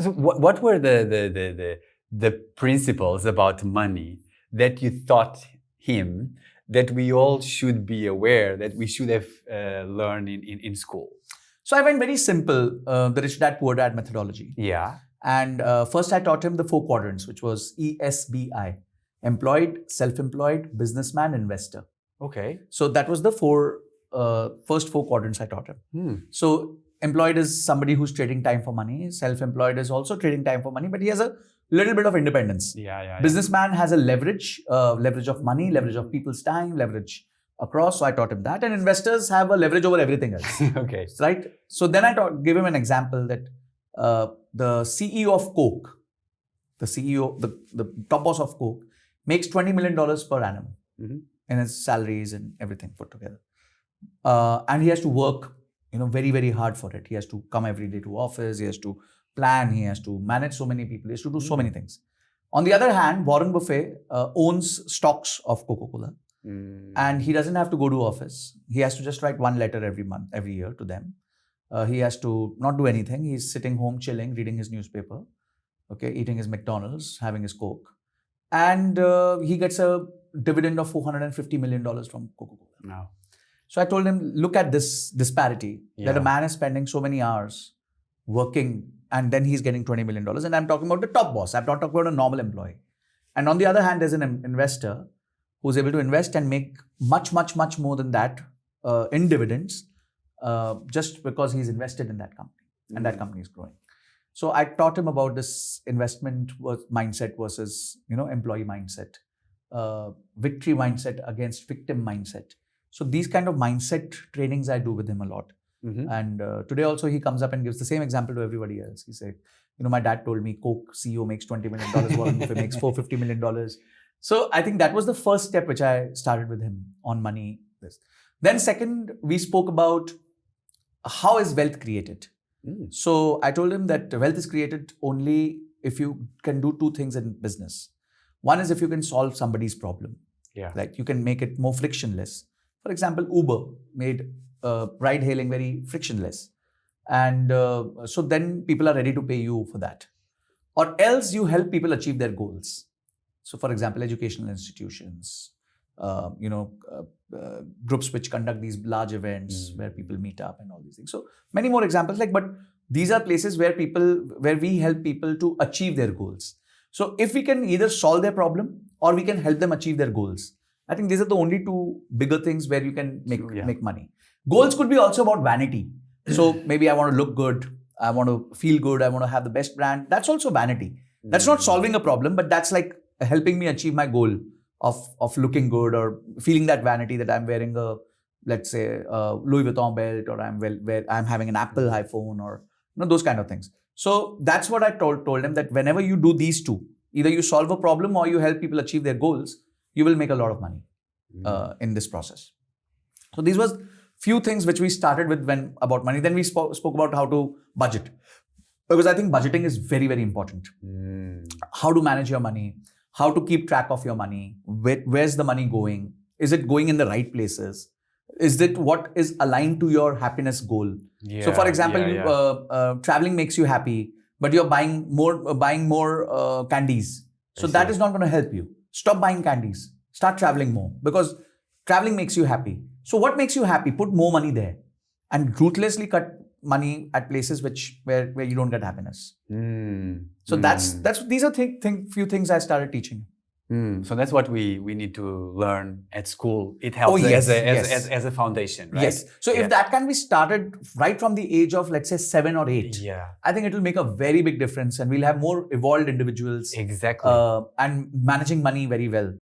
So what were the principles about money that you taught him that we all should be aware, that we should have learned in school? So I went very simple, the Rich Dad Poor Dad methodology. Yeah. And first I taught him the 4 quadrants, which was ESBI: employed, self-employed, businessman, investor. Okay. So that was the first 4 quadrants I taught him. So employed is somebody who's trading time for money. Self-employed is also trading time for money, but he has a little bit of independence. Businessman has a leverage of money, leverage of people's time, leverage across. So I taught him that. And investors have a leverage over everything else. Okay. Right? So then I gave him an example that the CEO of Coke, the CEO, the top boss of Coke, makes $20 million per annum in his salaries and everything put together. And he has to work, very, very hard for it. He has to come every day to office. He has to plan. He has to manage so many people. He has to do so many things. On the other hand, Warren Buffett owns stocks of Coca-Cola. And he doesn't have to go to office. He has to just write 1 letter every year to them. He has to not do anything. He's sitting home, chilling, reading his newspaper, eating his McDonald's, having his Coke. And he gets a dividend of $450 million from Coca-Cola. Wow. So I told him, look at this disparity, that a man is spending so many hours working and then he's getting $20 million. And I'm talking about the top boss. I'm not talking about a normal employee. And on the other hand, there's an investor who's able to invest and make much, much, much more than that in dividends just because he's invested in that company and that company is growing. So I taught him about this investment mindset versus, employee mindset, victory mindset against victim mindset. So these kind of mindset trainings I do with him a lot. And today also he comes up and gives the same example to everybody else. He said, my dad told me Coke CEO makes $20 million, Warren Buffett makes $450 million. So I think that was the first step which I started with him on money. Then second, we spoke about how is wealth created. So I told him that wealth is created only if you can do 2 things in business. One is if you can solve somebody's problem. Like you can make it more frictionless. For example, Uber made ride hailing very frictionless. And so then people are ready to pay you for that. Or else you help people achieve their goals. So for example, educational institutions, groups which conduct these large events where people meet up and all these things. So many more examples, but these are places where we help people to achieve their goals. So if we can either solve their problem or we can help them achieve their goals, I think these are the only 2 bigger things where you can make money. Goals could be also about vanity. So maybe I want to look good. I want to feel good. I want to have the best brand. That's also vanity. That's not solving a problem, but that's like helping me achieve my goal of looking good or feeling that vanity that I'm wearing a, let's say, a Louis Vuitton belt, or I'm having an Apple iPhone, or those kind of things. So that's what I told him, that whenever you do these 2, either you solve a problem or you help people achieve their goals, you will make a lot of money in this process. So these was few things which we started with about money. Then we spoke about how to budget, because I think budgeting is very, very important. How to manage your money, how to keep track of your money, where's the money going? Is it going in the right places? Is it what is aligned to your happiness goal? So for example, traveling makes you happy, but you're buying more candies. So that is not going to help you. Stop buying candies. Start traveling more, because traveling makes you happy. So what makes you happy? Put more money there and ruthlessly cut money at places where you don't get happiness. So these are few things I started teaching. So that's what we need to learn at school. It helps as a foundation, right? Yes. So if that can be started right from the age of, let's say, 7 or 8, I think it will make a very big difference, and we'll have more evolved individuals. Exactly. And managing money very well.